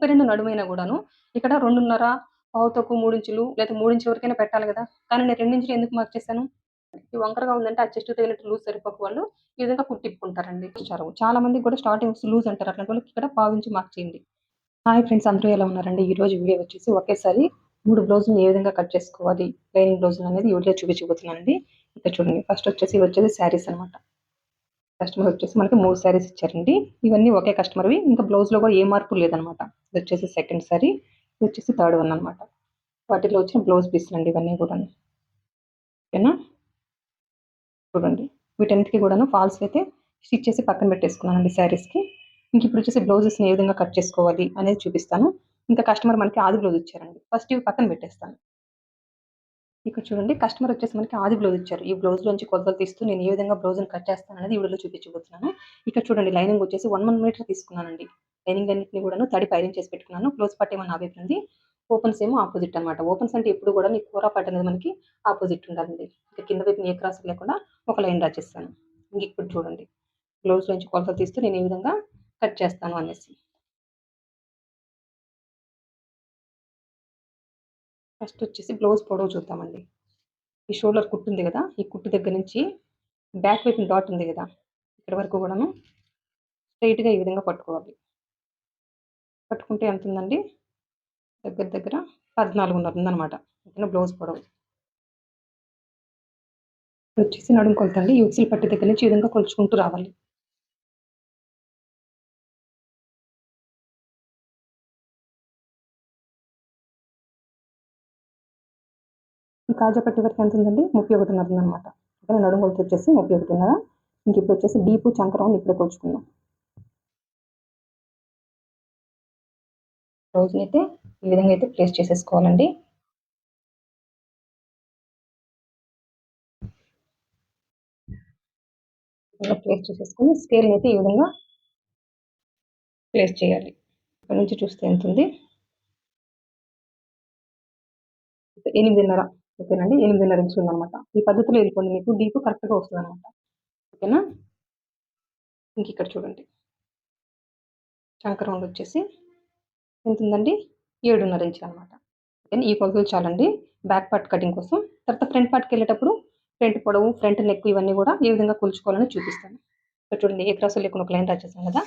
రెండు నడుమైనా గూడాను ఇక్కడ 2:30 పావు తక్కువ 3 ఇంచులు లేదా 3 ఇంచుల వరకైనా పెట్టాలి గదా! కానీ నేను 2 ఇంచులు ఎందుకు మార్క్ చేశాను? ఈ వంకరగా ఉందంటే ఆ చెస్ట్‌కి తగినట్టు లూజ్ సరిపోక వాళ్ళు ఈ విధంగా కుట్టిప్పుకుంటారండి. చాలా మందికి కూడా స్టార్టింగ్స్ లూజ్ అంటారు. అట్లాంటి వాళ్ళకి ఇక్కడ పావించి మార్క్ చేయండి. హాయ్ ఫ్రెండ్స్, అందరూ ఎలా ఉన్నారండి? ఈరోజు వీడియో వచ్చేసి ఒకేసారి 3 బ్లౌజులని ఏ విధంగా కట్ చేసుకోవాలి, లైనింగ్ బ్లౌజులనేది ఈ వీడియోలో చూపించబోతున్నానండి. ఇక్కడ చూడండి, ఫస్ట్ వచ్చేసి ఇవి వచ్చేసి శారీస్ అనమాట. కస్టమర్ వచ్చేసి మనకి 3 శారీస్ ఇచ్చారండి. ఇవన్నీ ఒకే కస్టమర్‌వి. ఇంకా బ్లౌజ్‌లో కూడా ఏ మార్పు లేదనమాట. ఇది వచ్చేసి సెకండ్ శారీ, ఇది వచ్చేసి థర్డ్ వన్ అనమాట. వాటిలో వచ్చిన బ్లౌజ్ పీస్‌లండి ఇవన్నీ కూడాను. ఓకేనా? చూడండి, వీటన్నిటికి కూడాను ఫాల్స్ అయితే స్టిచ్ చేసి పక్కన పెట్టేసుకున్నానండి శారీస్‌కి. ఇంక ఇప్పుడు వచ్చేసి బ్లౌజెస్‌ని ఏ విధంగా కట్ చేసుకోవాలి అనేది చూపిస్తాను. ఇంకా కస్టమర్ మనకి ఆది బ్లౌజ్ ఇచ్చారండి. ఫస్ట్ ఇవి పక్కన పెట్టేస్తాను. ఇక్కడ చూడండి, కస్టమర్ వచ్చేసి మనకి ఆది బ్లౌజ్ ఇచ్చారు. ఈ బ్లౌజ్‌లోంచి కొలతలు తీస్తూ నేను ఏ విధంగా బ్లౌజ్‌ని కట్ చేస్తాననేది ఈ వీడియోలో చూపించబోతున్నాను. ఇక్కడ చూడండి, లైనింగ్ వచ్చేసి 1 మీటర్ తీసుకున్నానండి. లైనింగ్ అన్నిటిని కూడాను తడి ఐరన్ చేసి పెట్టుకున్నాను. క్లోజ్ పార్ట్ ఏమో నా వైపు ఉంది. ఓపెన్స్ ఏమో ఆపోజిట్ అనమాట. ఓపెన్స్ అంటే ఎప్పుడు కూడా ఈ కూర పార్ట్ అనేది మనకి ఆపోజిట్ ఉండాలండి. ఇక కింద వైపున ఏ క్రాస్ లేకుండా ఒక లైన్ డ్రా చేస్తాను. ఇంక ఇప్పుడు చూడండి, బ్లౌజ్‌లోంచి కొలతలు తీస్తూ నేను ఏ విధంగా కట్ చేస్తాను అనేసి. ఫస్ట్ వచ్చేసి బ్లౌజ్ పొడవు చూద్దామండి. ఈ షోల్డర్ కుట్టు ఉంది కదా! ఈ కుట్టు దగ్గర నుంచి బ్యాక్ వైపున డాట్ ఉంది కదా! ఇక్కడి వరకు కూడాను స్ట్రెయిట్‌గా ఈ విధంగా పట్టుకోవాలి. పట్టుకుంటే ఎంతుందండి? దగ్గర దగ్గర 14:30 ఉందనమాట. ఓకేనా? బ్లౌజ్ పొడవు. వచ్చేసి నడుము కొలత అండి. ఈ ఉక్సులు పట్టీ దగ్గర నుంచి ఈ విధంగా కొలుచుకుంటూ రావాలి. ఈ కాజా పట్టీ వరకు ఎంతుందండి? 31:30 ఉందనమాట. ఓకేనా? నడుము కొలత వచ్చేసి 31:30. ఇంక ఇప్పుడు వచ్చేసి డీపు చంక రౌండ్ ఇప్పుడే కొలుచుకుందాం. బ్లౌజ్‌నైతే ఈ విధంగా అయితే ప్లేస్ చేసేసుకోవాలండి. ఇలా ప్లేస్ చేసేసుకొని స్కేల్‌నైతే ఈ విధంగా ప్లేస్ చేయాలి. ఇక్కడ నుంచి చూస్తే ఎంతుంది? 8:30. ఓకేనండి? 8:30 ఇంచులు ఉందనమాట. ఈ పద్ధతిలో వెళ్ళిపోండి, మీకు డీపు కరెక్ట్‌గా వస్తదనమాట. ఓకేనా? ఇంక ఇక్కడ చూడండి, చంక రౌండ్ వచ్చేసి ఎంతుందండి? 7:30 ఇంచులనమాట. ఓకేనా? ఈ కొలతలు చాలండి బ్యాక్ పార్ట్ కటింగ్ కోసం. తర్వాత ఫ్రంట్ పార్ట్‌కెళ్ళేటప్పుడు ఫ్రంట్ పొడవు, ఫ్రంట్ నెక్ ఇవన్నీ కూడా ఏ విధంగా కొలుచుకోవాలని చూపిస్తాను. ఇక్కడ చూడండి, ఏ క్రాసు లేకుండా ఒక లైన్ డ్రా చేశాం కదా!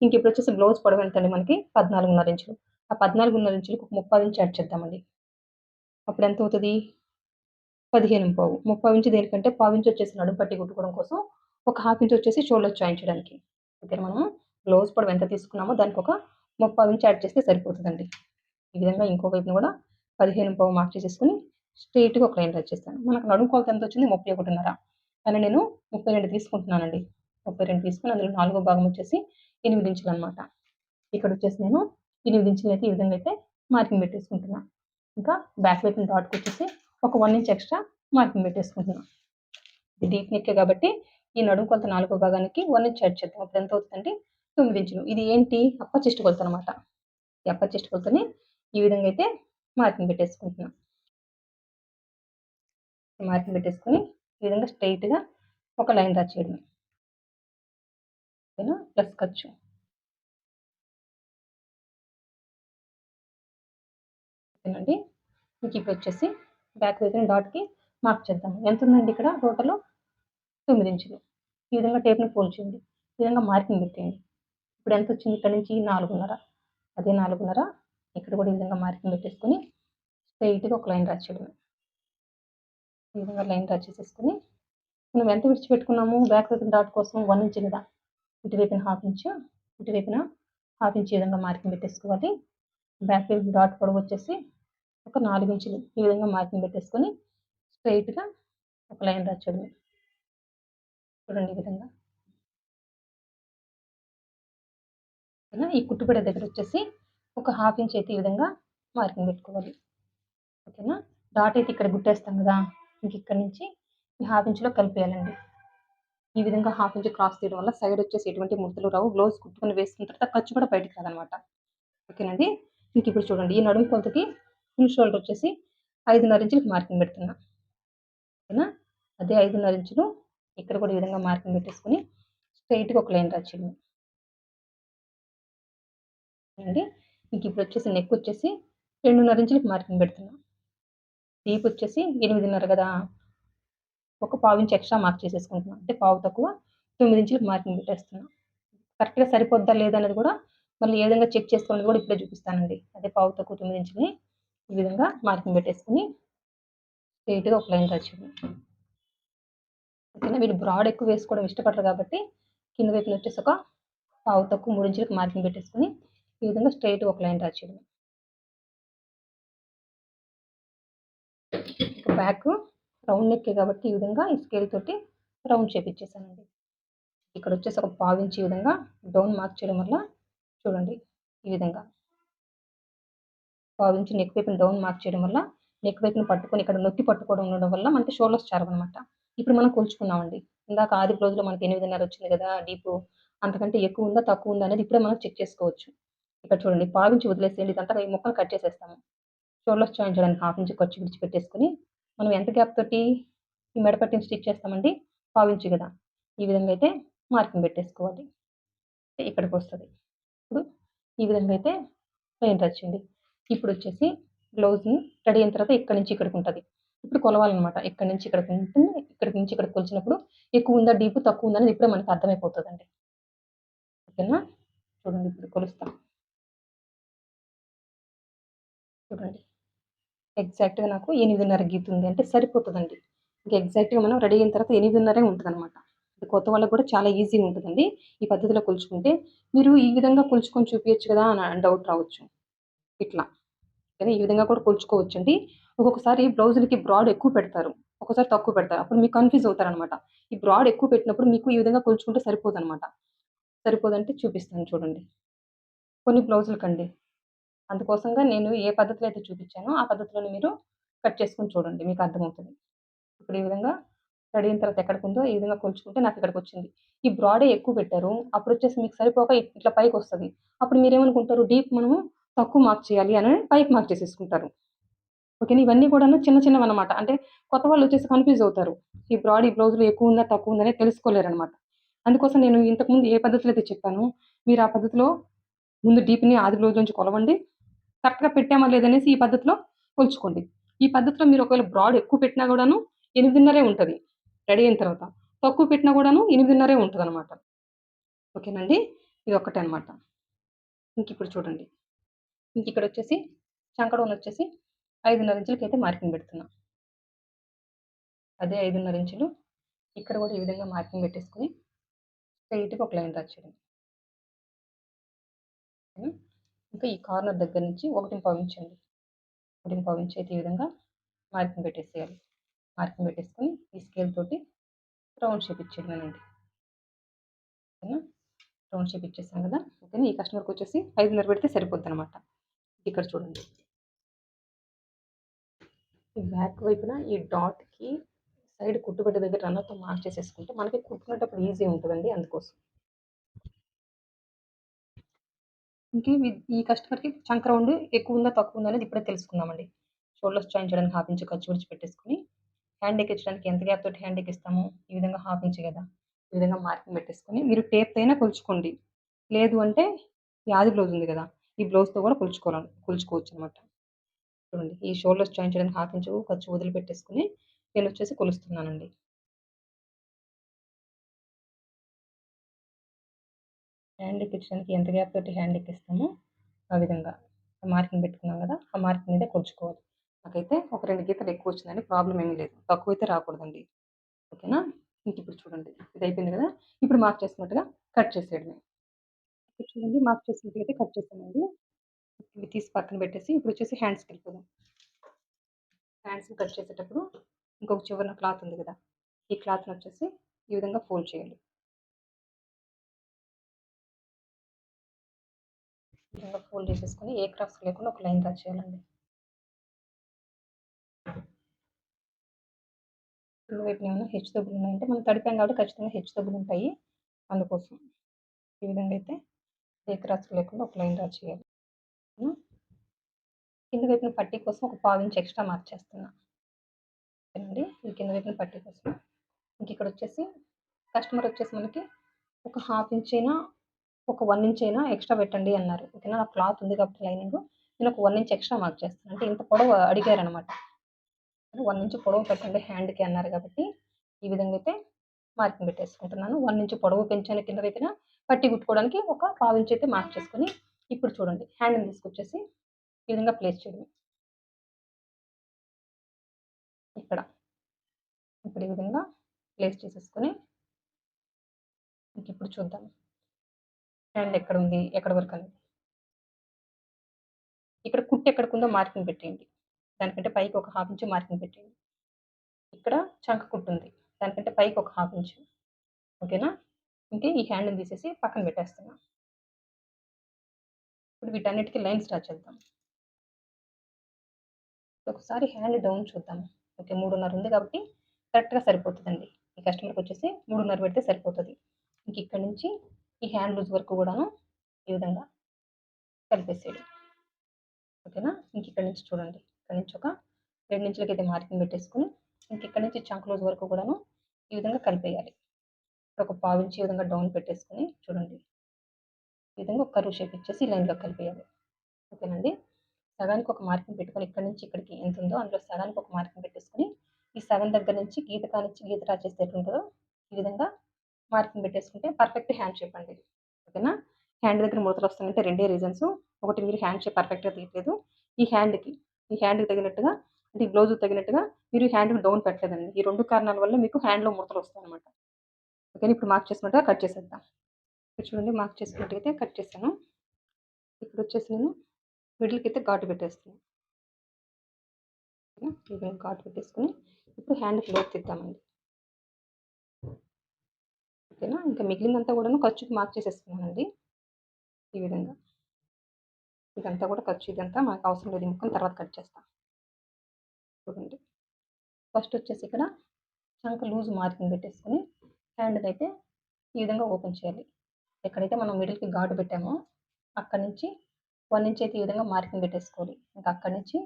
ఇంక ఇప్పుడు వచ్చేసి బ్లౌజ్ పొడవు ఎంతండి మనకి? 14:30 ఇంచులు. ఆ 14:30 ఇంచులకి ఒక 3/4 ఇంచ్ యాడ్ చేద్దామండి. అప్పుడు ఎంతవుతది? 15:15. 3/4 ఇంచ్ దేనికంటే, పావించి వచ్చేసి నడుము పట్టి కుట్టుకోవడం కోసం, ఒక హాఫ్ ఇంచ్ వచ్చేసి షోల్డర్ జాయింట్ ఓకేనా? మనం బ్లౌజ్ పొడవు ఎంత తీసుకున్నామో దానికి ఒక 3/4 ఇంచ్ యాడ్ చేస్తే సరిపోతదండి. ఈ విధంగా ఇంకో వైపున కూడా 15:15 మార్క్ చేసేసుకొని స్ట్రెయిట్‌గా ఒక లైన్ డ్రా చేస్తాను. మనకు నడుము కొలత ఎంతొచ్చింది? 31:30. కానీ నేను 32 తీసుకుంటున్నానండి. 32 తీసుకొని అందులో నాలుగో భాగం వచ్చేసి 8 ఇంచులనమాట. ఇక్కడొచ్చేసి నేను 8 ఇంచులైతే ఈ విధంగా అయితే మార్కింగ్ పెట్టేసుకుంటున్నా. ఇంకా బ్యాక్ వైపున డాట్‌కొచ్చేసి ఒక 1 ఇంచ్ ఎక్స్‌ట్రా మార్కింగ్ పెట్టేసుకుంటున్నా. ఇది డీప్ నెక్కే కాబట్టి ఈ నడుము కొలత నాలుగో భాగానికి 1 ఇంచ్ యాడ్ చేద్దాం. అప్పుడు ఎంత అవుతుందంటే 9 ఇంచులు. ఇది ఏంటి? అప్పర్ చెస్ట్ కొలతనమాట. ఈ అప్పర్ చెస్ట్ కొలతని ఈ విధంగా అయితే మార్కింగ్ పెట్టేసుకుంటున్నా. మార్కింగ్ పెట్టేసుకొని ఈ విధంగా స్ట్రెయిట్‌గా ఒక లైన్ డ్రా చేయడమే. ఓకేనా? ప్లస్ ఖర్చు. ఓకేనండి? ఇంక ఇప్పుడొచ్చేసి బ్యాక్ వైపున డాట్‌కి మార్క్ చేద్దాం. ఎంతుందండి ఇక్కడ టోటలు? 9 ఇంచులు. ఈ విధంగా టేప్‌ని ఫోల్డ్ చేయండి. ఈ విధంగా మార్కింగ్ పెట్టేయండి. ఇప్పుడు ఎంతొచ్చింది ఇక్కడ నుంచి? 4:30. అదే 4:30 ఇక్కడ కూడా ఈ విధంగా మార్కింగ్ పెట్టేసుకొని స్ట్రెయిట్‌గా ఒక లైన్ డ్రా చేయడమే. ఈ విధంగా లైన్ డ్రా చేసేసుకొని మనం ఎంత విడిచిపెట్టుకున్నాము బ్యాక్ వైపున డాట్ కోసం? 1 ఇంచ్ కదా! ఇటువైపున హాఫ్ ఇంచు, ఇటువైపున హాఫ్ ఇంచ్ ఈ విధంగా మార్కింగ్ పెట్టేసుకోవాలి. బ్యాక్ వైపు డాట్ పొడవొచ్చేసి ఒక 4 ఇంచులు ఈ విధంగా మార్కింగ్ పెట్టేసుకొని స్ట్రెయిట్‌గా ఒక లైన్ డ్రా చేయడమే. చూడండి ఈ విధంగా. ఓకేనా? ఈ కుట్టుపడే దగ్గరొచ్చేసి ఒక హాఫ్ ఇంచ్ అయితే ఈ విధంగా మార్కింగ్ పెట్టుకోవాలి. ఓకేనా? డాట్ అయితే ఇక్కడ గుట్టేస్తాం కదా! ఇంక ఇక్కడి నుంచి ఈ హాఫ్ ఇంచ్‌లో కలిపేయాలండి. ఈ విధంగా హాఫ్ ఇంచ్ క్రాస్ తీయడం వల్ల సైడ్ వచ్చేసి ఎటువంటి ముడతలు రావు. బ్లౌజ్ కుట్టుకొని వేసుకున్న తర్వాత ఖర్చు కూడా బయటికి రాదనమాట. ఓకేనండి? ఇంక ఇప్పుడు చూడండి, ఈ నడుము కొలతకి ఫుల్ షోల్డర్ వచ్చేసి 5:30 ఇంచులకి మార్కింగ్ పెడుతున్నా. ఓకేనా? అదే 5:30 ఇంచులు ఇక్కడ కూడా ఈ విధంగా మార్కింగ్ పెట్టేసుకొని స్ట్రెయిట్‌గా ఒక లైన్ డ్రా చేయడమే. అండి. ఇంక ఇప్పుడొచ్చేసి నెక్ వచ్చేసి 2.5 ఇంచులకి మార్కింగ్ పెడుతున్నా. డీప్ వచ్చేసి 8.5 కదా! ఒక పావించి ఎక్స్‌ట్రా మార్క్ చేసేసుకుంటున్నా. అంటే పావు తక్కువ 9 ఇంచులకి మార్కింగ్ పెట్టేస్తున్నా. కరెక్ట్‌గా సరిపోద్దా లేదా అనేది కూడా మళ్ళీ ఏ విధంగా చెక్ చేసుకోవాలనేది కూడా ఇప్పుడే చూపిస్తానండి. అదే పావు తక్కువ 9 ఇంచులని ఈ విధంగా మార్కింగ్ పెట్టేసుకొని స్ట్రెయిట్‌గా ఒక లైన్ డ్రా చేయండి. ఓకేనా? వీళ్ళు బ్రాడ్ ఎక్కువ వేసుకోవడం ఇష్టపడరు కాబట్టి కింద వైపున వచ్చేసి ఒక పావు తక్కువ 3 ఇంచులకి మార్కింగ్ పెట్టేసుకొని ఈ విధంగా స్ట్రెయిట్‌గా ఒక లైన్ డ్రా చేయడమే. బ్యాక్ రౌండ్ నెక్కే కాబట్టి ఈ విధంగా ఈ స్కేల్ తోటి రౌండ్ షేప్ ఇచ్చేసానండి. ఇక్కడ వచ్చేసి ఒక పావించి ఈ విధంగా డౌన్ మార్క్ చేయడం వల్ల చూడండి ఈ విధంగా పావించి నెక్ వైపున డౌన్ మార్క్ చేయడం వల్ల నెక్ వైపున పట్టుకొని ఇక్కడ నొక్కి పట్టుకోవడం ఉండడం వల్ల మనకి షోల్డర్స్ చారవనమాట. ఇప్పుడు మనం కొలుచుకున్నామండి. ఇందాక ఆది బ్లౌజ్‌లో మనకి 8.5 వచ్చింది కదా! డీపు. అంతకంటే ఎక్కువ ఉందా? తక్కువ ఉందా? అనేది ఇప్పుడే మనం చెక్ చేసుకోవచ్చు. ఇక్కడ చూడండి పావించి వదిలేసేయండి. ఇదంతా ఈ ముక్కలు కట్ చేసేస్తాము. షోల్డర్స్ జాయిన్ చేయడానికి హాఫ్ ఇంచ్ ఖర్చు విడిచిపెట్టేసుకొని మనం ఎంత గ్యాప్ తోటి ఈ మెడ పట్టీని స్టిచ్ చేస్తామండి? పావించి కదా! ఈ విధంగా అయితే మార్కింగ్ పెట్టేసుకోవాలి. ఇక్కడికొస్తది. ఇప్పుడు ఈ విధంగా అయితే లైన్ డ్రా చేయండి. ఇప్పుడొచ్చేసి బ్లౌజ్‌ని రెడీ అయిన తర్వాత ఇక్కడి నుంచి ఇక్కడికుంటది. ఇప్పుడు కొలవాలనమాట. ఇక్కడి నుంచి ఇక్కడికుంటుంది. ఇక్కడి నుంచి ఇక్కడికి కొలిచినప్పుడు ఎక్కువుందా? డీపు తక్కువుందా? అనేది ఇప్పుడే మనకు అర్థమైపోతదండి. ఓకేనా? చూడండి ఇప్పుడు కొలుస్తా. చూడండి. ఎగ్జాక్ట్‌గా నాకు 8.5 గీతుంది. అంటే సరిపోతదండి. ఇంక ఎగ్జాక్ట్‌గా మనం రెడీ అయిన తర్వాత 8.5 ఉంటదనమాట. కొత్త వాళ్ళకి కూడా చాలా ఈజీగా ఉంటదండి. ఈ పద్ధతిలో కొలుచుకుంటే. మీరు ఈ విధంగా కొలుచుకొని చూపియొచ్చు కదా! అని డౌట్ రావచ్చు. ఇట్లా. కానీ ఈ విధంగా కూడా కొలుచుకోవచ్చండి. ఒక్కొక్కసారి బ్లౌజులకి బ్రాడ్ ఎక్కువ పెడతారు. ఒక్కోసారి తక్కువ పెడతారు. అప్పుడు మీరు కన్‌ఫ్యూజ్ అవుతారనమాట. ఈ బ్రాడ్ ఎక్కువ పెట్టినప్పుడు మీకు ఈ విధంగా కొలుచుకుంటే సరిపోదనమాట. సరిపోదంటే చూపిస్తాను చూడండి. కొన్ని బ్లౌజులకండి. అందుకోసంగా నేను ఏ పద్ధతిలో అయితే చూపిచ్చానో, ఆ పద్ధతిలోనే మీరు కట్ చేసుకొని చూడండి. మీకు అర్థమవుతది. ఇప్పుడు ఈ విధంగా రెడీ అయిన తర్వాత ఎక్కడికుందో ఈ విధంగా కొలుచుకుంటే నాకిక్కడికొచ్చింది. ఈ బ్రాడే ఎక్కువ పెట్టారు. అప్పుడొచ్చేసి మీకు సరిపోక ఇట్లా పైకొస్తది. అప్పుడు మీరేమనుకుంటారు డీప్ మనము తక్కువ మార్క్ చేయాలి అని పైకి మార్క్ చేసేసుకుంటారు. ఓకేనా. ఇవన్నీ కూడాను చిన్న చిన్నవన్నమాట. అంటే కొత్త వాళ్ళొచ్చేసి కన్‌ఫ్యూజ్ అవుతారు. ఈ బ్రాడ్ ఈ బ్లౌజ్‌లో ఎక్కువుందా? తక్కువుందా? అనేది తెలుసుకోలేరనమాట. అందుకోసం నేను ఇంతకుముందు ఏ పద్ధతిలో అయితే చెప్పానో, మీరు ఆ పద్ధతిలో ముందు డీప్‌ని ఆది బ్లౌజ్ నుంచి కొలవండి. కరెక్ట్‌గా పెట్టామా లేదనేసి ఈ పద్ధతిలో కొలుచుకోండి. ఈ పద్ధతిలో మీరు ఒకవేళ బ్రాడ్ ఎక్కువ పెట్టినా గూడాను 8.5 ఉంటది. రెడీ అయిన తర్వాత. తక్కువ పెట్టినా గూడాను 8.5 ఉంటదనమాట. ఓకేనండి. ఇదొక్కటే అనమాట. ఇంకిప్పుడు చూడండి. ఇంకిక్కడొచ్చేసి చంకడౌనొచ్చేసి 5.5 ఇంచులకైతే మార్కింగ్ పెడుతున్నా. అదే 5.5 ఇంచులు. ఇక్కడ గూడా ఈ విధంగా మార్కింగ్ పెట్టేసుకొని స్ట్రెయిట్‌గా ఒక లైన్ డ్రా చేయండి. హ్మ్. ఇంకా ఈ కార్నర్ దగ్గర నుంచి 1.25 ఇంచండి. 1.25 ఇంచ్ అయితే ఈ విధంగా మార్కింగ్ పెట్టేసేయాలి. మార్కింగ్ పెట్టేసుకొని ఈ స్కేల్ తోటి రౌండ్ షేప్ ఇచ్చేయడమేనండి. ఓకేనా? రౌండ్ షేప్ ఇచ్చేసాం గదా! ఓకేనా? ఈ కస్టమర్‌కొచ్చేసి 5.5 పెడితే సరిపోద్దనమాట. ఇక్కడ చూడండి. ఈ బ్యాక్ వైపున ఈ డాట్‌కి సైడ్ కుట్టుబెట్ట దగ్గర రన్నర్‌తో మార్క్ చేసేసుకుంటే మనకి కుట్టుకునేటప్పుడు ఈజీ ఉంటదండి అందుకోసం. ఈ కస్టమర్‌కి చంక రౌండ్ ఎక్కువుందా? తక్కువుందా? అనేది ఇప్పుడే తెలుసుకుందామండి. షోల్డర్స్ జాయిన్ చేయడానికి హాఫ్ ఇంచ్ ఖర్చు విడిచిపెట్టేసుకొని, హ్యాండ్ ఎక్కించడానికి ఎంత గ్యాప్ తోటి హ్యాండ్ ఎక్కిస్తామో, ఈ విధంగా హాఫ్ ఇంచ్ గదా! ఈ విధంగా మార్కింగ్ పెట్టేసుకొని, మీరు టేప్‌తో అయినా కొలుచుకోండి. లేదు అంటే ఈ ఆది బ్లౌజ్ ఉంది గదా! ఈ బ్లౌజ్‌తో గూడా కొలుచుకోవచ్చనమాట. చూడండి. ఈ షోల్డర్స్ జాయిన్ చేయడానికి హాఫ్ ఇంచు ఖర్చు వదిలిపెట్టేసుకొని, నేనొచ్చేసి కొలుస్తున్నానండి. హ్యాండ్ ఎక్కించడానికి ఎంత గ్యాప్ తోటి హ్యాండ్ ఎక్కిస్తామో, ఆ విధంగా మార్కింగ్ పెట్టుకున్నాం గదా! ఆ మార్కింగ్ మీదే కొలుచుకోవాలి. నాకైతే ఒక 2 గీతలు ఎక్కువొచ్చిందండి. ప్రాబ్లమ్ ఏమీ లేదు. తక్కువైతే రాకూడదండి. ఓకేనా? ఇంకిప్పుడు చూడండి. ఇదయిపోయింది గదా! ఇప్పుడు మార్క్ చేసుకున్నట్టుగా కట్ చేసేయడమే. ఇప్పుడు చూడండి మార్క్ చేసినట్టుగయితే కట్ చేశానండి. ఇవి తీసి పక్కన పెట్టేసి ఇప్పుడొచ్చేసి హ్యాండ్స్‌కెళ్ళిపోదాం. హ్యాండ్స్‌ని కట్ చేసేటప్పుడు ఇంకొక చివరన క్లాత్ ఉంది గదా! ఈ క్లాత్‌నొచ్చేసి ఈ విధంగా ఫోల్డ్ చేయాలి. ఈ విధంగా ఫోల్డ్ చేసేసుకొని ఏ క్రాస్ లేకుండా ఒక లైన్ డ్రా చేయాలండి. రెండు వైపున ఏమైనా హెచ్చుతగ్గులున్నాయంటే మనం తడిపాం కాబట్టి ఖచ్చితంగా హెచ్చుతగ్గులుంటాయి. అందుకోసం. ఈ విధంగా అయితే ఏ క్రాస్ లేకుండా ఒక లైన్ డ్రా చేయాలి. హ్మ్. కింద వైపున పట్టీ కోసం ఒక పావించి ఎక్స్‌ట్రా మార్క్ చేస్తున్నా. ఓకేనండి. ఈ కింద వైపున పట్టీ కోసం. ఇంకిక్కడొచ్చేసి కస్టమరొచ్చేసి మనకి ఒక హాఫ్ ఇంచ్ అయినా, ఒక 1 ఇంచ్ అయినా ఎక్స్ట్రా పెట్టండి అన్నారు. ఓకేనా. నాకు క్లాత్ ఉంది కాబట్టి లైనింగు నేను ఒక 1 ఇంచ్ ఎక్స్ట్రా మార్క్ చేస్తాను. అంటే ఇంత పొడవు అడిగారనమాట. 1 ఇంచ్ పొడవు పెట్టండి హ్యాండ్‌కి అన్నారు కాబట్టి, ఈ విధంగా అయితే మార్కింగ్ పెట్టేసుకుంటున్నాను. 1 ఇంచ్ పొడవు పెంచాను కింద వైపున. పట్టీ కుట్టుకోవడానికి ఒక పావు ఇంచ్ అయితే మార్క్ చేసుకొని, ఇప్పుడు చూడండి హ్యాండ్‌ని తీసుకొచ్చేసి ఈ విధంగా ప్లేస్ చేయడమే. ఇక్కడ. ఇప్పుడు ఈ విధంగా ప్లేస్ చేసేసుకొని, ఇంకిప్పుడు చూద్దాం. హ్యాండ్ ఎక్కడుంది? ఎక్కడి వరకనేది. ఇక్కడ కుట్టు ఎక్కడికుందో మార్కింగ్ పెట్టేయండి. దానికంటే పైకి ఒక హాఫ్ ఇంచ్ మార్కింగ్ పెట్టేయండి. ఇక్కడ చంక కుట్టుంది. దానికంటే పైకి ఒక హాఫ్ ఇంచ్. ఓకేనా. ఇంక ఈ హ్యాండ్‌ని తీసేసి పక్కన పెట్టేస్తున్నా. ఇప్పుడు వీటన్నిటికి లైన్స్ డ్రా చేద్దాం. ఒకసారి హ్యాండ్ డౌన్ చూద్దాము. ఓకే. 3:30 ఉంది కాబట్టి కరెక్ట్‌గా సరిపోతదండి. ఈ కస్టమర్‌కొచ్చేసి 3:30 పెడితే సరిపోతది. ఇంక ఇక్కడి నుంచి ఈ హ్యాండ్ లూజ్ వరకు కూడాను ఈ విధంగా కలిపేసేయడం. ఓకేనా. ఇంక ఇక్కడి నుంచి చూడండి. ఇక్కడి నుంచి ఒక 2 ఇంచులకైతే మార్కింగ్ పెట్టేసుకొని, ఇంక ఇక్కడి నుంచి చంక లూజ్ వరకు కూడాను ఈ విధంగా కలిపేయాలి. ఒక పావు ఇంచ్ ఈ విధంగా డౌన్ పెట్టేసుకొని చూడండి. ఈ విధంగా ఒక కర్వ్ షేప్ ఇచ్చేసి లైన్‌లో కలిపేయాలి. ఓకేనండి. సగానికి ఒక మార్కింగ్ పెట్టుకొని ఇక్కడి నుంచి ఇక్కడికి ఎంతుందో అందులో సగానికి ఒక మార్కింగ్ పెట్టేసుకొని, ఈ సగం దగ్గర నుంచి గీత కానిచ్చి గీత డ్రా చేస్తే ఎట్లుంటదో ఈ విధంగా మార్కింగ్ పెట్టేసుకుంటే పర్ఫెక్ట్ హ్యాండ్ షేప్ అండి. ఓకేనా. హ్యాండ్ దగ్గర ముడతలొస్తున్నాయంటే రెండే రీజన్స్. ఒకటి మీరు హ్యాండ్ షేప్ పర్ఫెక్ట్‌గా తీయట్లేదు. ఈ హ్యాండ్‌కి, ఈ హ్యాండ్‌కి తగినట్టుగా అంటే ఈ బ్లౌజ్‌కి తగినట్టుగా మీరు హ్యాండ్‌ని డౌన్ పెట్టలేదండి. ఈ 2 కారణాల వల్ల మీకు హ్యాండ్‌లో ముడతలొస్తాయన్నమాట. ఓకేనా. ఇప్పుడు మార్క్ చేసుకున్నట్టుగా కట్ చేసేద్దాం. ఇక్కడ చూడండి మార్క్ చేసుకున్నట్టయితే కట్ చేశాను. ఇప్పుడొచ్చేసి నేను మిడిల్‌కైతే ఘాటు పెట్టేస్తున్నాను. ఓకేనా. ఈ విధంగా ఘాటు పెట్టేసుకొని ఇప్పుడు హ్యాండ్‌కి లోతు తీద్దామండి. ఓకేనా. ఇంకా మిగిలిందంతా కూడాను ఖర్చుకి మార్క్ చేసేసుకున్నానండి. ఈ విధంగా. ఇదంతా కూడా ఖర్చు ఇదంతా మనకు అవసరం లేదు. ఈ ముక్కని తర్వాత కట్ చేస్తా. చూడండి. ఫస్ట్ వచ్చేసి ఇక్కడ చంక లూజ్ మార్కింగ్ పెట్టేసుకొని హ్యాండ్‌నైతే ఈ విధంగా ఓపెన్ చేయాలి. ఎక్కడైతే మనం మిడిల్‌కి ఘాటు పెట్టామో అక్కడి నుంచి 1 ఇంచ్ అయితే ఈ విధంగా మార్కింగ్ పెట్టేసుకోవాలి. ఇంకా అక్కడి నుంచి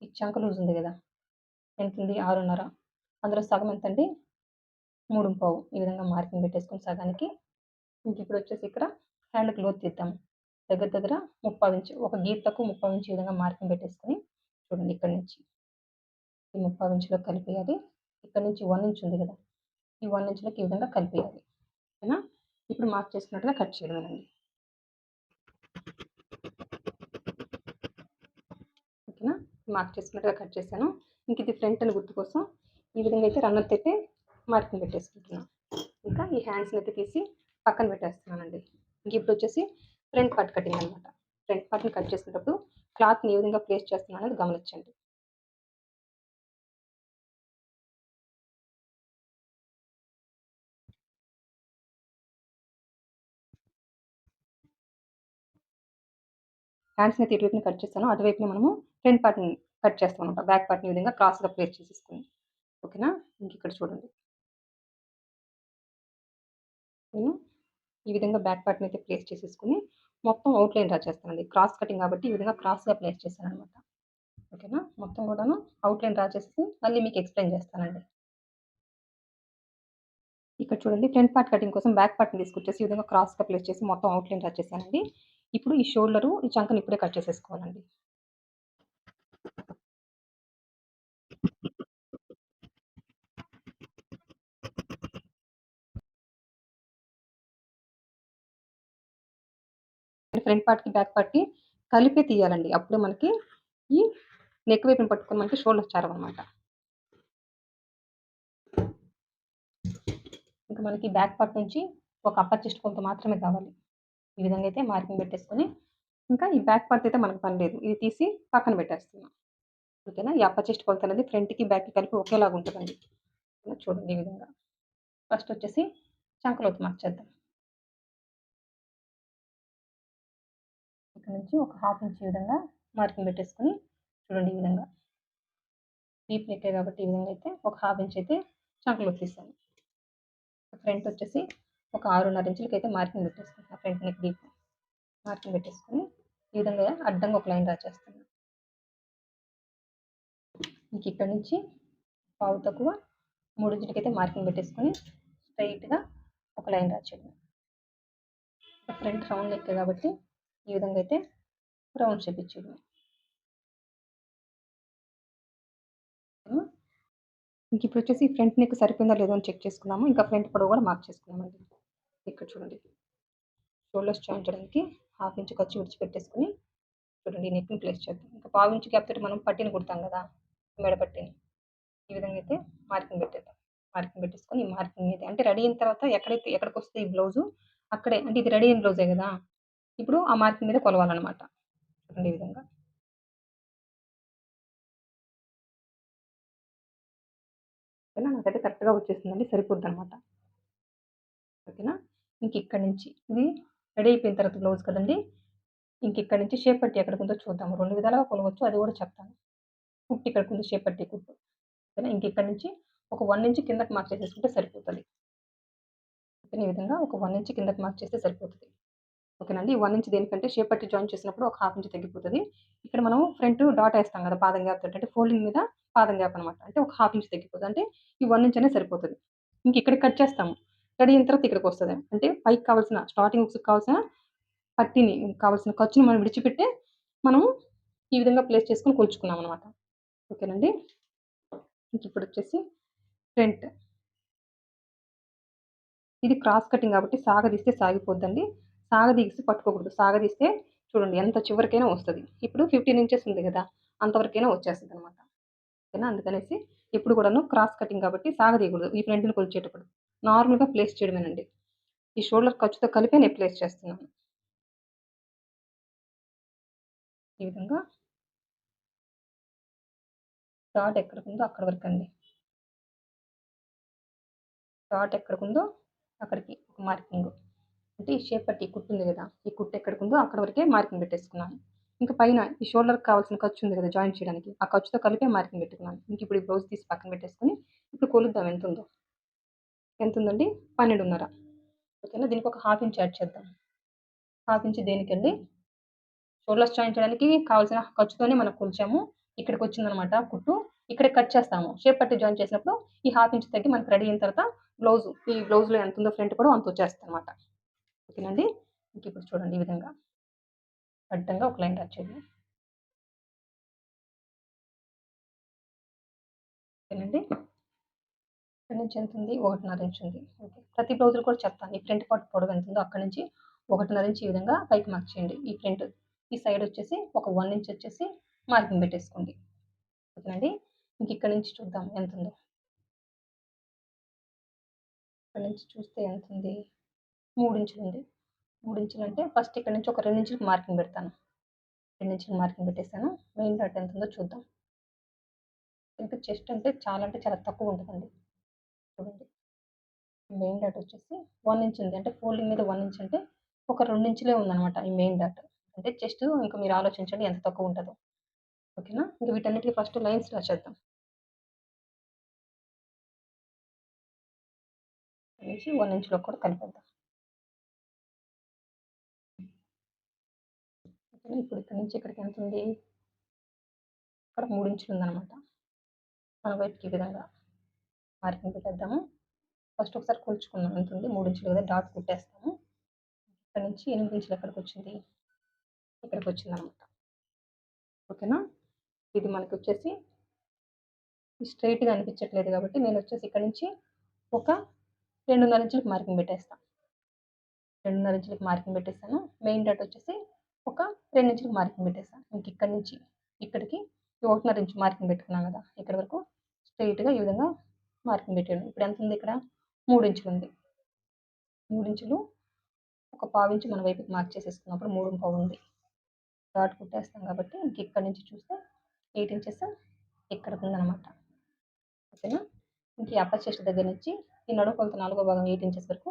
ఈ చంక లూజ్ ఉంది గదా! ఎంతుంది? 6:30. అందులో సగం ఎంతండి? 3:15 ఈ విధంగా మార్కింగ్ పెట్టేసుకొని సగానికి ఇంకిప్పుడొచ్చేసి ఇక్కడ హ్యాండ్‌కి లోతు తీద్దాం. దగ్గర దగ్గర 3/4 ఇంచు. ఒక గీతకు 3/4 ఇంచు ఈ విధంగా మార్కింగ్ పెట్టేసుకొని చూడండి ఇక్కడి నుంచి ఈ 3/4 ఇంచులోకి కలిపేయాలి. ఇక్కడి నుంచి 1 ఇంచ్ ఉంది గదా! ఈ 1 ఇంచులోకి ఈ విధంగా కలిపేయాలి. ఓకేనా. ఇప్పుడు మార్క్ చేసుకున్నట్టుగా కట్ చేయడమేనండి. ఓకేనా. మార్క్ చేసుకున్నట్టుగా కట్ చేశాను. ఇంక ఇది ఫ్రంట్ అని గుర్తు కోసం ఈ విధంగా అయితే రన్నర్‌తో అయితే మార్కింగ్ పెట్టేసుకుంటున్నా. ఇంకా ఈ హ్యాండ్స్‌నైతే తీసి పక్కన పెట్టేస్తున్నానండి. ఇంకిప్పుడొచ్చేసి ఫ్రంట్ పార్ట్ కటింగ్ అనమాట. ఫ్రంట్ పార్ట్‌ని కట్ చేసేటప్పుడు క్లాత్‌ని ఏ విధంగా ప్లేస్ చేస్తున్నాను అనేది గమనించండి. హ్యాండ్స్‌నైతే ఇటువైపున కట్ చేశానో, అటువైపున మనము ఫ్రంట్ పార్ట్‌ని కట్ చేస్తామనమాట. బ్యాక్ పార్ట్‌ని ఈ విధంగా క్రాస్‌గా ప్లేస్ చేసేసుకొని. ఓకేనా. ఇంకిక్కడ చూడండి. నేను ఈ విధంగా బ్యాక్ పార్ట్‌నైతే ప్లేస్ చేసేసుకొని, మొత్తం ఔట్‌లైన్ డ్రా చేస్తానండి. క్రాస్ కటింగ్ కాబట్టి ఈ విధంగా క్రాస్‌గా ప్లేస్ చేశాననమాట. ఓకేనా. మొత్తం కూడాను ఔట్‌లైన్ డ్రా చేసేసి మళ్ళీ మీకు ఎక్స్‌ప్లెయిన్ చేస్తానండి. ఇక్కడ చూడండి ఫ్రంట్ పార్ట్ కటింగ్ కోసం బ్యాక్ పార్ట్‌ని తీసుకొచ్చేసి ఈ విధంగా క్రాస్‌గా ప్లేస్ చేసి మొత్తం ఔట్‌లైన్ డ్రా చేశానండి. ఇప్పుడు ఈ షోల్డరు, ఈ చంకని ఇప్పుడే కట్ చేసేసుకోవాలండి. ఫ్రంట్ పార్ట్‌కి, బ్యాక్ పార్ట్‌కి కలిపే తీయాలండి. అప్పుడే మనకి ఈ నెక్ వైపున పట్టుకొని మనకి షోల్డర్ చారవనమాట. ఇంక మనకి బ్యాక్ పార్ట్ నుంచి ఒక అప్పర్ చెస్ట్ కొలత మాత్రమే కావాలి. ఈ విధంగా అయితే మార్కింగ్ పెట్టేసుకొని, ఇంకా ఈ బ్యాక్ పార్ట్ అయితే మనకు పని లేదు. ఇది తీసి పక్కన పెట్టేస్తున్నా. ఓకేనా. ఈ అప్పర్ చెస్ట్ కొలత అనేది ఫ్రంట్‌కి, బ్యాక్‌కి కలిపి ఒకేలాగా ఉంటదండి. చూడండి ఈ విధంగా. ఫస్ట్ వచ్చేసి చంక లోతు మార్చేద్దాం. ఇక్కడ నుంచి ఒక హాఫ్ ఇంచ్ ఈ విధంగా మార్కింగ్ పెట్టేసుకొని చూడండి ఈ విధంగా. డీప్ నెక్కే కాబట్టి ఈ విధంగా అయితే ఒక హాఫ్ ఇంచ్ అయితే చంక లోతు తీసాను. ఫ్రంట్ వచ్చేసి ఒక 6:30 ఇంచులకైతే మార్కింగ్ పెట్టేసుకుంటున్నా. ఫ్రంట్ నెక్ డీప్ మార్కింగ్ పెట్టేసుకొని ఈ విధంగా అడ్డంగా ఒక లైన్ డ్రా చేస్తున్నా. ఇంక ఇక్కడి నుంచి పావు తక్కువ 3 ఇంచులకైతే మార్కింగ్ పెట్టేసుకొని స్ట్రెయిట్‌గా ఒక లైన్ డ్రా చేయడమే. ఫ్రంట్ రౌండ్ నెక్ కాబట్టి ఈ విధంగా అయితే రౌండ్ షేప్ ఇచ్చేయడమే. ఇంకిప్పుడొచ్చేసి ఫ్రంట్ నెక్ సరిపోయిందా లేదో అని చెక్ చేసుకుందాము. ఇంకా ఫ్రంట్ పొడవు కూడా మార్క్ చేసుకుందామండి. ఇక్కడ చూడండి. షోల్డర్స్ జాయిన్ చేయడానికి హాఫ్ ఇంచ్ ఖర్చు విడిచిపెట్టేసుకొని చూడండి నెక్‌ని ప్లేస్ చేద్దాం. ఇంకా పావించి గ్యాప్ తోటి మనం పట్టీని కుడతాం కదా! మెడ పట్టీని. ఈ విధంగా అయితే మార్కింగ్ పెట్టేద్దాం. మార్కింగ్ పెట్టేసుకొని ఈ మార్కింగ్ మీద అంటే రెడీ అయిన తర్వాత ఎక్కడికొస్తే ఈ బ్లౌజు అక్కడే అంటే ఇది రెడీ అయిన బ్లౌజే గదా! ఇప్పుడు ఆ మార్కింగ్ మీద కొలవాలనమాట. చూడండి ఈ విధంగా. ఓకేనా? నాకైతే కరెక్ట్‌గా వచ్చేసిందండి. సరిపోద్దనమాట. ఓకేనా? ఇంకిక్కడి నుంచి ఇది రెడీ అయిపోయిన తర్వాత బ్లౌజ్ కదండీ! ఇంకిక్కడి నుంచి షేప్ పట్టీ ఎక్కడికుందో చూద్దాము. 2 విధాలుగా కొలవచ్చు. అది గూడా చెప్తాను. కుట్టు ఇక్కడికుంది షేప్ పట్టీ కుట్టు. ఓకేనా? ఇంకిక్కడి నుంచి ఒక 1 ఇంచ్ కిందకి మార్క్ చేసేసుకుంటే సరిపోతది. ఓకేనా? ఈ విధంగా ఒక 1 ఇంచ్ కిందకి మార్క్ చేస్తే సరిపోతది. ఓకేనండి. 1 ఇంచ్ దేనికంటే షేప్ పట్టి జాయిన్ చేసినప్పుడు ఒక హాఫ్ ఇంచ్ తగ్గిపోతది. ఇక్కడ మనం ఫ్రంట్ డాట్ ఏస్తాం గదా! పాదం గ్యాప్ తోటి. అంటే ఫోల్డింగ్ మీద పాదం గ్యాప్ అనమాట. అంటే ఒక హాఫ్ ఇంచ్ తగ్గిపోతది. అంటే ఈ 1 ఇంచ్ అనేది సరిపోతది. ఇంకిక్కడికి కట్ చేస్తాము. రెడీ అయిన తర్వాత ఇక్కడికొస్తది. అంటే పైకి కావాల్సిన స్టార్టింగ్ హుక్స్‌కి కావాల్సిన పట్టీని కావాల్సిన ఖర్చుని మనం విడిచిపెట్టే మనము ఈ విధంగా ప్లేస్ చేసుకొని కొలుచుకున్నామనమాట. ఓకేనండి. ఇంకిప్పుడొచ్చేసి ఫ్రంట్. ఇది క్రాస్ కటింగ్ కాబట్టి సాగదీస్తే సాగిపోద్దండి. సాగదీసి పట్టుకోకూడదు. సాగదీస్తే చూడండి ఎంత చివరికైనా వస్తది. ఇప్పుడు 15 ఇంచెస్ ఉంది గదా! అంతవరకైనా వచ్చేస్తదనమాట. ఓకేనా? అందుకనేసి ఎప్పుడు కూడాను క్రాస్ కటింగ్ కాబట్టి సాగదీయకూడదు. ఈ ఫ్రంట్‌ని కొలిచేటప్పుడు. నార్మల్‌గా ప్లేస్ చేయడమేనండి. ఈ షోల్డర్ ఖర్చుతో కలిపే నేను ప్లేస్ చేస్తున్నాను. ఈ విధంగా డాట్ ఎక్కడికుందో అక్కడి వరకండి. డాట్ ఎక్కడికుందో అక్కడికి ఒక మార్కింగు. అంటే ఈ షేప్ పట్టి కుట్టుంది గదా! ఈ కుట్టు ఎక్కడికుందో అక్కడి వరకే మార్కింగ్ పెట్టేసుకున్నాను. ఇంక పైన ఈ షోల్డర్‌కి కావాల్సిన ఖర్చు ఉంది గదా! జాయింట్ చేయడానికి. ఆ ఖర్చుతో కలిపే మార్కింగ్ పెట్టుకున్నాను. ఇంకిప్పుడు ఈ బ్లౌజ్ తీసి పక్కన పెట్టేసుకొని, ఇప్పుడు కొలుద్దాం ఎంతుందో. ఎంతుందండి? 12.5. ఓకేనా? దీనికి ఒక హాఫ్ ఇంచ్ యాడ్ చేద్దాం. హాఫ్ ఇంచ్ దేనికండి? షోల్డర్స్ జాయిన్ చేయడానికి కావాల్సిన ఖర్చుతోనే మనం కొలిచాము. ఇక్కడికొచ్చిందనమాట కుట్టు. ఇక్కడే కట్ చేస్తాము. షేప్ పట్టి జాయిన్ చేసినప్పుడు ఈ హాఫ్ ఇంచ్ తగ్గి మనకు రెడీ అయిన తర్వాత ఈ బ్లౌజ్‌లో ఎంతుందో ఫ్రంట్ పొడవు అంతొచ్చేస్తదనమాట. ఓకేనండి? ఇంకిప్పుడు చూడండి ఈ విధంగా అడ్డంగా ఒక లైన్ డ్రా చేయండి. ఓకేనండి. ఇక్కడి నుంచి ఎంతుంది? 1.5 ఇంచ్ ఉంది. ఓకే. ప్రతి బ్లౌజ్‌లో కూడా చెప్తాను. ఈ ఫ్రంట్ పార్ట్ పొడవు ఎంతుందో అక్కడి నుంచి 1.5 ఇంచ్ ఈ విధంగా పైకి మార్క్ చేయండి. ఈ ఫ్రంట్ ఈ సైడ్ వచ్చేసి ఒక 1 ఇంచ్ వచ్చేసి మార్కింగ్ పెట్టేసుకోండి. ఓకేనండి. ఇంక ఇక్కడి నుంచి చూద్దాం ఎంతుందో. ఇక్కడి నుంచి చూస్తే ఎంతుంది? 3 ఇంచులుంది. 3 ఇంచులంటే ఫస్ట్ ఇక్కడి నుంచి ఒక 2 ఇంచులకి మార్కింగ్ పెడతాను. 2 ఇంచులకి మార్కింగ్ పెట్టేసాను. మెయిన్ డాట్ ఎంతుందో చూద్దాం. ఇంకా చెస్ట్ అంటే చాలా తక్కువ ఉంటదండి. చూడండి. మెయిన్ డాట్ వచ్చేసి 1 ఇంచ్ ఉంది. అంటే ఫోల్డింగ్ మీద 1 ఇంచ్ అంటే ఒక 2 ఇంచులే ఉందనమాట ఈ మెయిన్ డాట్. అంటే చెస్ట్ ఇంక మీరు ఆలోచించండి ఎంత తక్కువ ఉంటదో. ఓకేనా? ఇంక వీటన్నిటికి ఫస్ట్ లైన్స్ డ్రా చేద్దాం. ఇక్కడ నుంచి 1 ఇంచ్‌లో కూడా కలిపేద్దాం. ఓకేనా? ఇప్పుడు ఇక్కడి నుంచి ఇక్కడికి ఎంతుంది? ఇక్కడ 3 ఇంచులు ఉందనమాట. మన వైపుకి ఈ విధంగా మార్కింగ్ పెట్టేద్దాము. ఫస్ట్ ఒకసారి కొలుచుకుందాం ఎంతుంది? 3 ఇంచులు కదా! డాట్ కుట్టేస్తాము. ఇక్కడ నుంచి 8 ఇంచులు ఎక్కడికొచ్చింది? ఇక్కడికొచ్చిందనమాట. ఓకేనా? ఇది మనకొచ్చేసి స్ట్రెయిట్‌గా అనిపించట్లేదు కాబట్టి నేనొచ్చేసి ఇక్కడి నుంచి ఒక 2.5 ఇంచులకి మార్కింగ్ పెట్టేస్తా. 2.5 ఇంచులకి మార్కింగ్ పెట్టేసాను. మెయిన్ డాట్ వచ్చేసి ఒక 2 ఇంచులకి మార్కింగ్ పెట్టేసాను. ఇంకిక్కడి నుంచి ఇక్కడికి 1.5 ఇంచ్ మార్కింగ్ పెట్టుకున్నాం గదా! ఇక్కడి వరకు స్ట్రెయిట్‌గా ఈ విధంగా మార్కింగ్ పెట్టాను. ఇప్పుడు ఎంతుంది ఇక్కడ? 3 ఇంచులుంది. 3 ఇంచులు ఒక పావించి మన వైపుకి మార్క్ చేసేసుకున్నాం. అప్పుడు 3:15 ఉంది. డాట్ కుట్టేస్తాం కాబట్టి ఇంకిక్కడి నుంచి చూస్తే 8 ఇంచెస్ ఇక్కడికుందనమాట. ఓకేనా? ఇంక ఈ అప్పర్ చెస్ట్ దగ్గర నుంచి ఈ నడుము కొలత నాలుగో భాగం 8 ఇంచెస్ వరకు